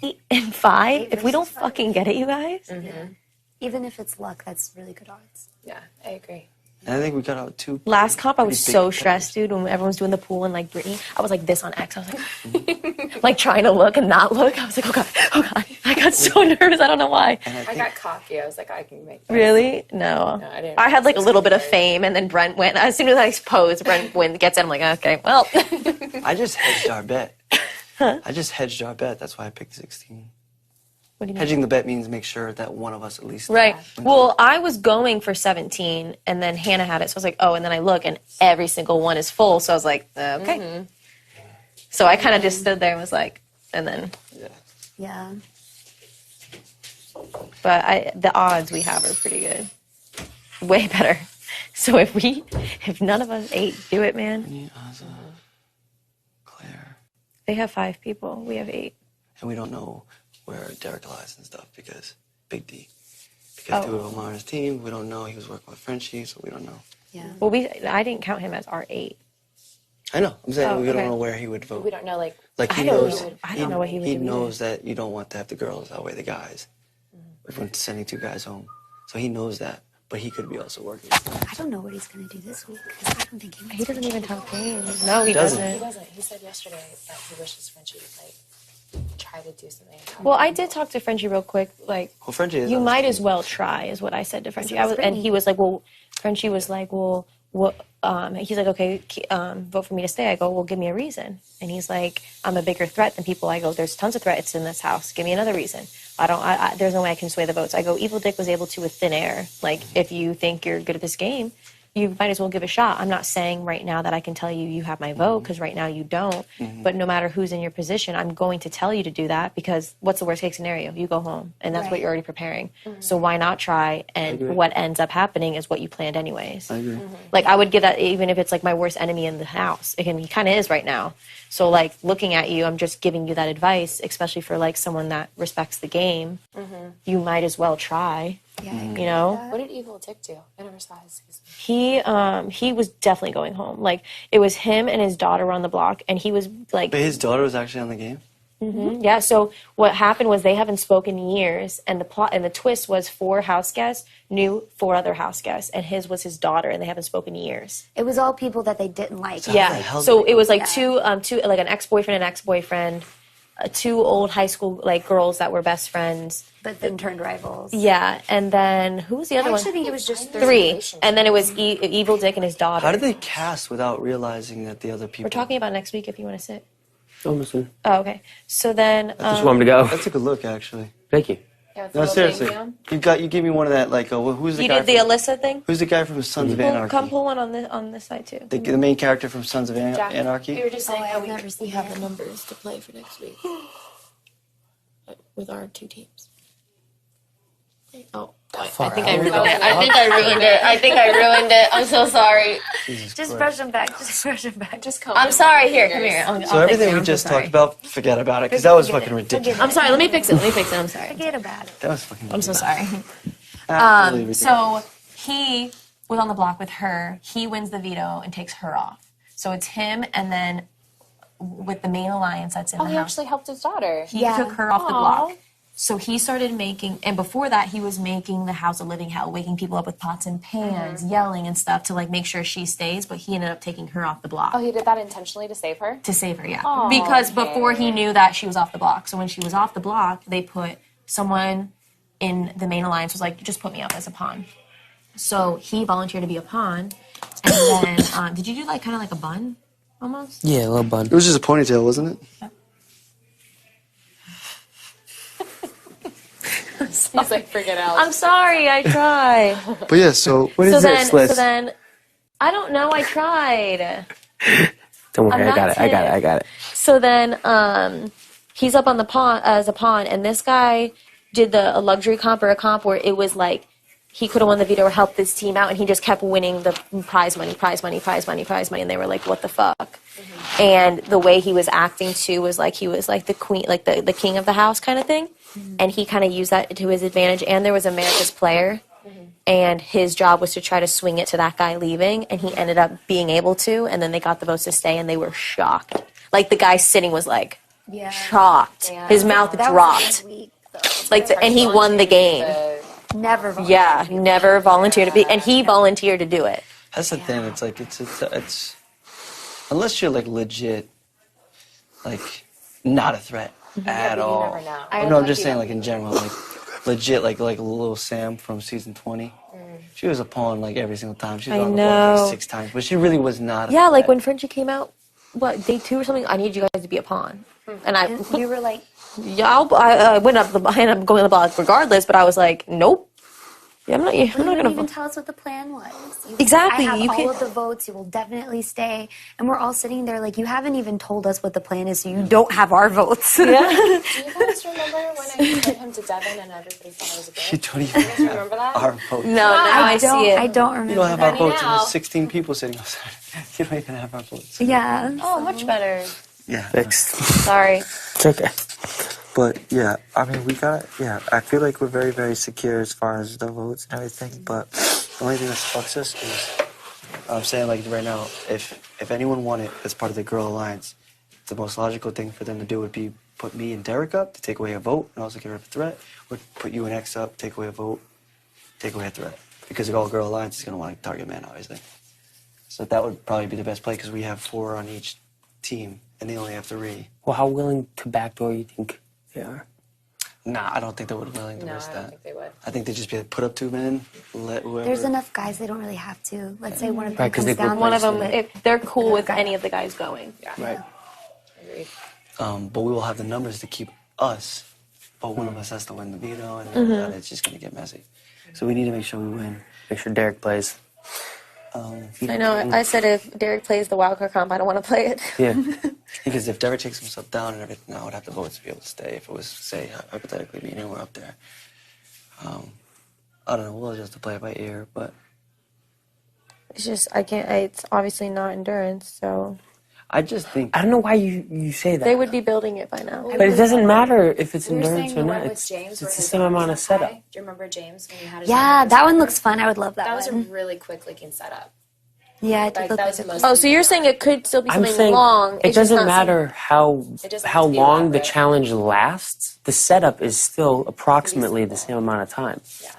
8 and 5. If we don't fucking get it, you guys. Even if it's luck, that's really good odds. Yeah, I agree. And I think we got out 2. Last comp, I was pretty so big stressed, dude. When everyone was doing the pool and like Brittany, I was like this on X. I was like, like trying to look and not look. I was like, oh god. I got so nervous. I don't know why. I got cocky. I was like, I can make that. Really? No. I didn't. I had like a little bit of fame, and then Brent went. As soon as I posed, Brent gets in. I'm like, okay, well. I just hedged our bet. I just hedged our bet. That's why I picked 16. What do you mean? Hedging the bet means make sure that one of us at least. Right. Well, I was going for 17, and then Hannah had it, so I was like, oh, and then I look, and every single one is full, so I was like, okay. So I kind of just stood there and was like, and then. Yeah. But the odds we have are pretty good. Way better. So if none of us 8 do it, man. Claire. They have 5 people. We have 8. And we don't know where Derek lies and stuff because Big D. Because 2 of them are on his team. We don't know. He was working with Frenchie, so we don't know. Yeah. Well, I didn't count him as our 8. I know. I'm saying we don't know where he would vote. We don't know, like he knows. I don't know what he would do. He knows that you don't want to have the girls outweigh the guys. Everyone's sending 2 guys home, so he knows that. But he could be also working. I don't know what he's going to do this week because I don't think he doesn't even talk games. No, he doesn't. He doesn't. He said yesterday that he wishes Frenchie would like try to do something. Well, I did talk to Frenchie real quick. Like, well, Frenchie is you might as well try, is what I said to Frenchie. And he was like, well, Frenchie was like, well, what? He's like, okay, vote for me to stay. I go, well, give me a reason. And he's like, I'm a bigger threat than people. I go, there's tons of threats in this house. Give me another reason. There's no way I can sway the votes. I go, Evil Dick was able to with thin air. Like, if you think you're good at this game, you might as well give a shot. I'm not saying right now that I can tell you you have my vote, because right now you don't. But no matter who's in your position, I'm going to tell you to do that, because what's the worst case scenario? You go home, and that's what you're already preparing. So why not try? And what ends up happening is what you planned anyways. I agree. Like, I would give that even if it's like my worst enemy in the house. Again, he kind of is right now. So like, looking at you, I'm just giving you that advice, especially for like someone that respects the game. You might as well try. Yeah, you know? What did Evil Dick do? I never saw his season. He was definitely going home. Like, it was him and his daughter were on the block, and he was like... But his daughter was actually on the game? Yeah, so what happened was they haven't spoken in years, and the plot and the twist was 4 house guests knew 4 other house guests, and his was his daughter, and they haven't spoken in years. It was all people that they didn't like. Yeah, so it was like two like an ex-boyfriend and ex-boyfriend, 2 old high school like girls that were best friends. But then turned rivals. Yeah, and then who was the other one? I actually think it was just 3, and then it was Evil Dick and his daughter. How did they cast without realizing that the other people... We're talking about next week if you want to sit. I'm listening. Oh, okay. So then... I just want him to go. That's a good look, actually. Thank you. Yeah, No, seriously. You gave me one of that, like, who's the you guy... did the Alyssa thing? Who's the guy from Sons of Anarchy? Come pull one on this side, too. The main character from Sons of Anarchy? We were just saying how we have the numbers to play for next week. With our 2 teams. Oh, I think I ruined it. I think I ruined it. I'm so sorry. Just brush them back. Just brush them back. Just come. I'm sorry. Here, come here. So everything we just talked about, forget about it, because that was fucking ridiculous. I'm sorry. Let me fix it. I'm sorry. Forget about it. That was fucking I'm so sorry. ridiculous. So he was on the block with her. He wins the veto and takes her off. So it's him, and then with the main alliance that's in the he house. actually helped his daughter. He took her off the block. So he started making, and before that, he was making the house a living hell, waking people up with pots and pans, yelling and stuff to like make sure she stays. But he ended up taking her off the block. Oh, he did that intentionally to save her? To save her, yeah. Because before he knew that she was off the block. So when she was off the block, they put someone in the main alliance was like, just put me up as a pawn. So he volunteered to be a pawn. And then, did you do like kind of like a bun almost? Yeah, a little bun. It was just a ponytail, wasn't it? Yeah. He's like, forget out. I'm sorry, I tried. But yeah, so what is this, Liz? So then, I don't know, I tried. Don't worry, I got it. So then, he's up on the pawn as a pawn, and this guy did a luxury comp or a comp where it was like he could have won the veto or helped this team out, and he just kept winning the prize money, and they were like, what the fuck? And the way he was acting too was like he was like the queen, like the king of the house kind of thing, and he kind of used that to his advantage. And there was America's player, and his job was to try to swing it to that guy leaving, and he ended up being able to, and then they got the votes to stay, and they were shocked. Like the guy sitting was like, shocked. Yeah. His mouth That was a dropped. good week, though. Like, and he won the game. Never. Yeah, never volunteered to be, and he volunteered to do it. That's the thing. It's like it's unless you're like legit, like not a threat at all. You never know. No, I'm just saying like in general, like legit, like little Sam from season 20. She was a pawn like every single time. She was on the board like 6 times, but she really was not. Yeah, like when Frenchie came out, what, day 2 or something? I need you guys to be a pawn, and You were like, yeah, I went up. I ended up going to the block regardless, but I was like, nope. Yeah, I'm not you gonna didn't even vote. tell us what the plan was. Exactly, I have you all can't- of the votes. You will definitely stay. And we're all sitting there like, you haven't even told us what the plan is, so you don't have our votes. Yeah. Do you guys remember when I compared him to Devin and everybody thought I was a bitch? You don't even You remember that? our votes. No, now I see it. I don't remember. You don't have that. our votes, and now. there's 16 people sitting outside. You don't even have our votes. Yeah. Oh, much better. Yeah. Fixed. Sorry. It's okay. But yeah, I mean, I feel like we're very, very secure as far as the votes and everything. But The only thing that fucks us is, I'm saying like right now, if anyone won it as part of the Girl Alliance, the most logical thing for them to do would be put me and Derek up to take away a vote and also get rid of a threat, or put you and X up, take away a vote, take away a threat. Because the All-Girl Alliance is going to want to target man, obviously. So that would probably be the best play because we have 4 on each team and they only have 3. Well, how willing to backdoor you think they are? Nah, I don't think they would be willing to No, risk I that. don't think they would. I think they'd just be like, put up 2 men, let whoever. There's enough guys they don't really have to. Let's say one of them Right, 'cause comes they down. One of them, but- if they're cool with any of the guys going. Yeah. Right. Agreed. But we will have the numbers to keep us, but one of us has to win the veto, and then it's just going to get messy. So we need to make sure we win. Make sure Derek plays. I know. I said if Derek plays the wildcard comp, I don't want to play it. Yeah. Because if Derek takes himself down and everything, I would have the votes to be able to stay. If it was, say, hypothetically, me and him were up there. I don't know. We'll just have to play it by ear, but It's just I can't. It's obviously not endurance, so I just think I don't know why you say that. they would be building it by now. But it doesn't matter if it's We were endurance saying or the not. one with It's James where the his same arm amount of was up high. setup. Do you remember James when he had his Yeah, arm that up one high? looks fun. I would love that, That was a one. really quick looking setup. Yeah, it did Like, look that like was the a most. Oh, so you're saying it could still be I'm something saying long? it it's just doesn't not matter how It doesn't how have to be long the elaborate. challenge lasts. The setup is still approximately the same amount of time. Yeah.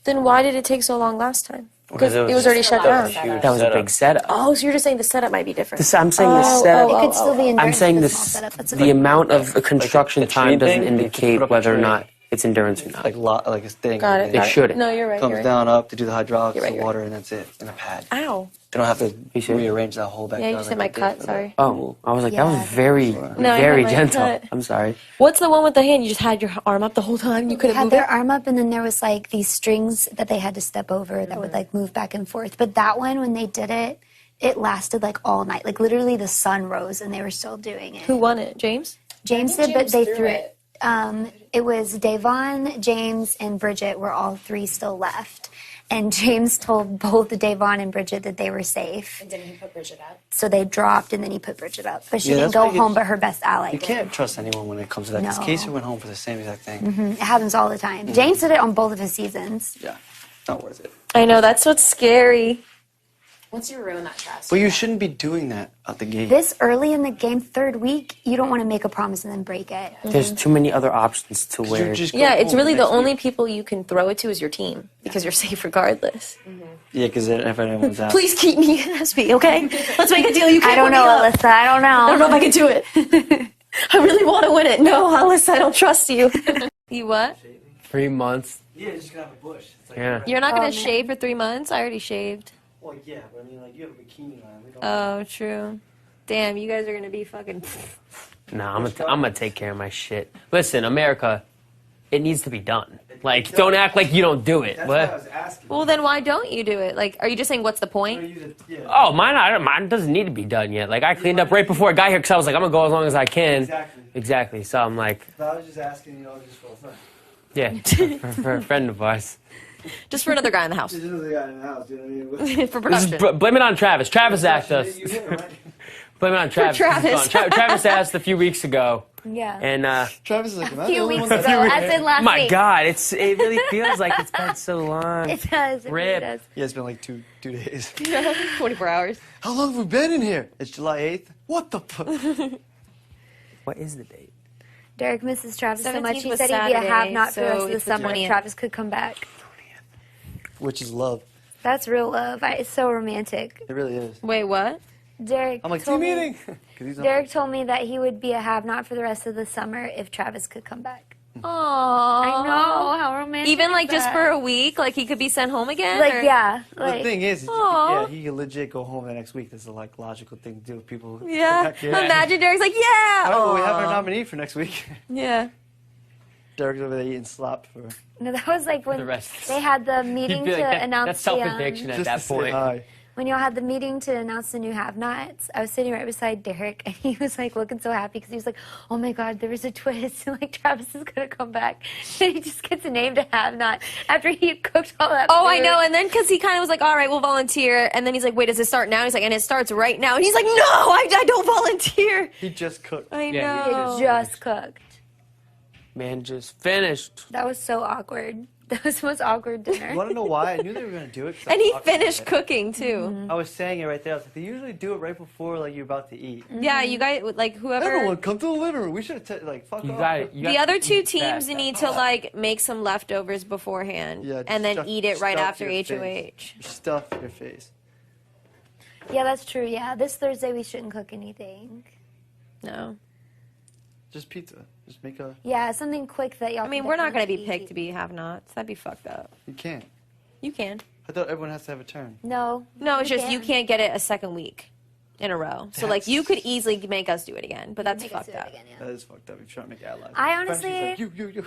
Then why did it take so long last time? Because Because it was already just shut a lot down. of setup. That was a big setup. Oh, so you're just saying the setup might be different. I'm saying the setup. It could still be endurance. I'm saying with a this. small setup. That's a The good amount of construction Like a time train doesn't thing, they indicate put up a whether or train. not it's endurance or not. like a thing. Got it. They got shouldn't. No, you're right. Comes You're right. down up to do the hydraulics, You're right, the you're water, and that's it in a pad. Ow. They don't have to You sure? rearrange that whole backyard. Yeah, you said my like they cut. did for Sorry. Oh, I was like, that was Yeah. very, No, I very had my gentle. cut. I'm sorry. What's the one with the hand? You just had your arm up the whole time. You couldn't had move their it. arm up, and then there was like these strings that they had to step over that would like move back and forth. But that one, when they did it, it lasted like all night. Like literally, the sun rose, and they were still doing it. Who won it? James. James I think did, but James they threw threw it. it. It was Davon, James, and Bridget were all 3 still left. And James told both Davon and Bridget that they were safe. And didn't he put Bridget up? So they dropped, and then he put Bridget up. But she Yeah, didn't that's go why you- home, but her best ally You did. can't trust anyone when it comes to that. Because No. Casey went home for the same exact thing. It happens all the time. James did it on both of his seasons. Yeah, not worth it. I know that's what's scary. Once you ruin that trust. But you shouldn't be doing that at the gate. This early in the game, 3rd week, you don't want to make a promise and then break it. There's too many other options to 'Cause where. you're just Yeah, going it's home really the next only week. people you can throw it to is your team because you're safe regardless. Yeah, because if anyone's out. Please keep me in SB, okay? Let's make a deal. You can't I don't put know, me up. Alyssa. I don't know. I don't know if I can do it. I really want to win it. No, Alyssa, I don't trust you. You what? 3 months. Yeah, you're just gonna have a bush. It's like, Yeah. You're not Oh, gonna man. shave for 3 months? I already shaved. Well, yeah, but I mean, like, you have a bikini on. We don't. Oh, true. Damn, you guys are gonna be fucking. Nah, I'm gonna take care of my shit. Listen, America, it needs to be done. Like, don't act like you don't do it. What? asking. Well, then why don't you do it? Like, are you just saying what's the point? Oh, mine doesn't need to be done yet. Like, I cleaned up right before I got here because I was like, I'm gonna go as long as I can. Exactly. So I'm like, I was just asking, just for fun. yeah, for a friend of ours. Just for another guy in the house This is the guy in the house, you know what I mean? for This is, production. blame it on Travis. Travis asked us. You hit him, right? Blame it on Travis. Travis. Travis asked a few weeks ago, Yeah. and Travis is like, A few weeks ago, as in last my week. God, it really feels like it's been so long. It does. It really Rip. does. Yeah, it's been like two days. 24 hours. How long have we been in here? It's July 8th? What the fuck? What is the date? Derek misses Travis so much. 17th He was said he'd be a Saturday, have-not for the so rest of the it's the summer if 20th. Travis could come back. Which is love. That's real love. It's so romantic. It really is. Wait, what? Derek I'm like, told team me, meeting. 'Cause he's on- Derek told me that he would be a have-not for the rest of the summer if Travis could come back. Aww. I know, how romantic. Even like is just that? for a week, like he could be sent home again. Like, or- yeah. The Like, thing is, Aw. yeah, he could legit go home the next week. That's the like logical thing to do. People. come Yeah. back here. Imagine Derek's like, yeah. Oh, we have our Aw. nominee for next week. Yeah. Derek's over there eating slop for no, that was like when The rest. they had the You'd meeting be to like, that, announce that's the, self-addiction at just that to say point. hi. when y'all had the meeting to announce the new have-nots, I was sitting right beside Derek, and he was like looking so happy because he was like, "Oh my God, there was a twist! Like Travis is gonna come back." And he just gets named a have-not after he had cooked all that. Oh, I food. know. And then because he kind of was like, all right, we'll volunteer. And then he's like, wait, does it start now? He's like, and it starts right now. And he's like, no, I don't volunteer. He just cooked. I Yeah, he know. It just cooked. Man, just finished. That was so awkward. That was the most awkward dinner. You want to know why? I knew they were gonna do it. 'cause I And he talked about finished it. cooking too. I was saying it right there. I was like, they usually do it right before like you're about to eat. Yeah, you guys, like whoever. Everyone, come to the living room. We should have like fuck You off. got it. The other two teams need to like make some leftovers beforehand Yeah, and then stuff- eat it right stuff after your HOH. face. Stuff your face. Yeah, that's true. Yeah, this Thursday we shouldn't cook anything. No. Just pizza. Just make a. Yeah, something quick that y'all. I mean, can we're not going to definitely be picked eat. to be have-nots. That'd be fucked up. You can't. You can. I thought everyone has to have a turn. No. No, it's we just you can't get it a second week in a row. So, like, you could easily make us do it again, but that's Make us fucked do it up. again, yeah. That is fucked up. You're trying to make allies. I honestly- Frenchie's like, you.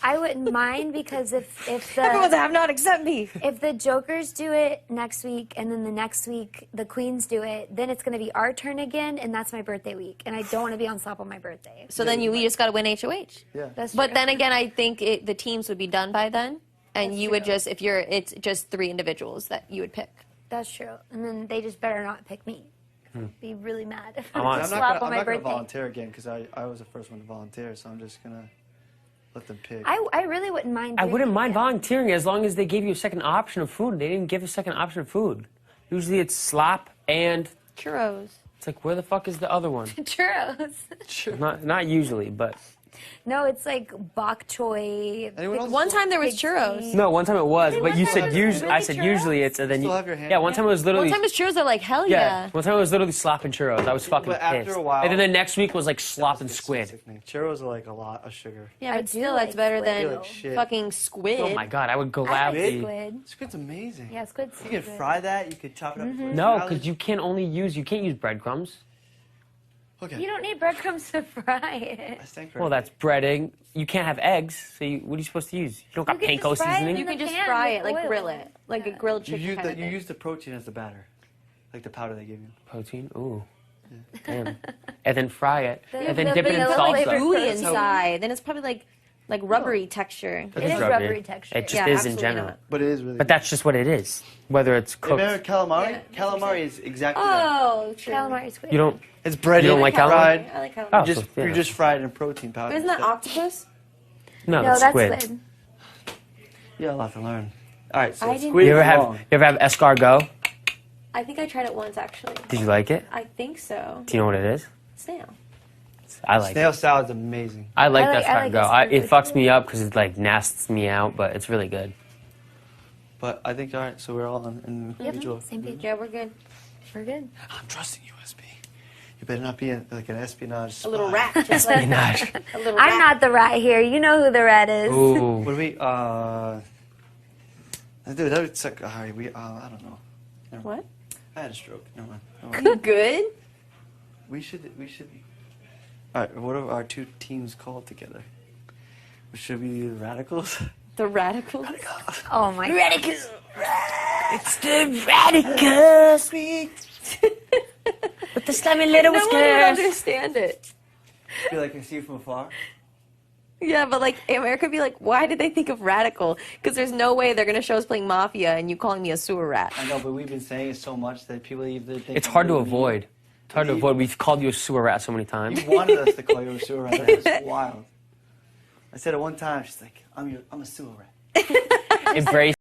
I wouldn't mind because if Everyone's the a have-not except me. if the Jokers do it next week and then the next week the Queens do it, then it's going to be our turn again, and that's my birthday week, and I don't want to be on slop on my birthday. So then you just got to win HOH. Yeah. That's But true. then again, I think the teams would be done by then, and That's you would true. just it's just 3 individuals that you would pick. That's true, and then they just better not pick me. Be really mad if I'm I'm honest. I'm slop not on my gonna birthday. volunteer again because I was the first one to volunteer, so I'm just gonna let them pick. I really wouldn't mind. I doing wouldn't it mind again. volunteering as long as they gave you a second option of food. They didn't give a second option of food. Usually it's slop and Churros. it's like, where the fuck is the other one? Churros. Not usually, but No, it's like bok choy. Anyone else? One time there was Pig churros. feet. no. One time it was, but you was said it? usually. I Really said churros? usually it's and then Still have your hand? yeah. One time it was One literally time it was churros. They're like, hell yeah. yeah. One time it was literally slop and churros. I was fucking But after pissed. a while- And then the next week was like slop and It's squid. sickening. Churros are like a lot of sugar. Yeah, I but do still, that's like better squid, than though. Like shit. fucking squid. Oh my god, I would I like gladly. squid. Squid's amazing. Yeah, squid's You can good. fry that. You could chop it up. for a No, salad. because you can't use breadcrumbs. Okay. You don't need breadcrumbs to fry it. I stank Well, that's breading. You can't have eggs, so what are you supposed to use? You don't got You can panko just fry it seasoning. You in can the just pan fry with it, like oil. grill it, like a grilled You chicken use kind the of you thing. use the protein as the batter, like the powder they give you. Protein. Ooh. Damn. And then fry it, and then the dip it in vanilla salsa. flavor. Gooey That's how- inside. Then it's probably like rubbery texture. It It's is rubbery texture. It just Yeah, is in absolutely general. not. But it is really. But that's just what it is. Whether it's Have you ever cooked. had calamari? Yeah, Calamari is exactly that. Oh, true. Calamari squid. You don't. It's breaded, You don't like calamari? fried. I like calamari. Oh, You just yeah. you just fried in protein powder. But isn't that octopus? No, No, that's that's squid. squid. You got a lot to learn. All right, so I didn't- squid You ever is have long. escargot? I think I tried it once actually. Did you like it? I think so. Do you know what it is? Snail. I like it. Snail salad's amazing. I like I like escargot. It escargot fucks too. me up because it like nasts me out, but it's really good. But I think all right, so we're all in Yep, mutual. same page. Yeah, we're good. We're good. I'm trusting you, SB. You better not be like an espionage. A little spy. rat, just like Gosh. a little I'm rat. not the rat here. You know who the rat is. Ooh. What do we? Dude, that was like. All right, we. I don't know. Never mind. What? I had a stroke. Never mind. Never mind. Good. We should. All right. What are our two teams called together? Should we be the radicals? The radicals. Oh my god. Radicals. It's the radicals with the slimy little No one would whiskers. understand it. Feel like I see you from afar. Yeah, but like America would be like, why did they think of radical? Because there's no way they're gonna show us playing mafia and you calling me a sewer rat. I know, but we've been saying it so much that people either think It's hard to we're avoid. It's hard to avoid. We've called you a sewer rat so many times. You wanted us to call you a sewer rat. It's wild. I said it one time. She's like, I'm a sewer rat. Embrace.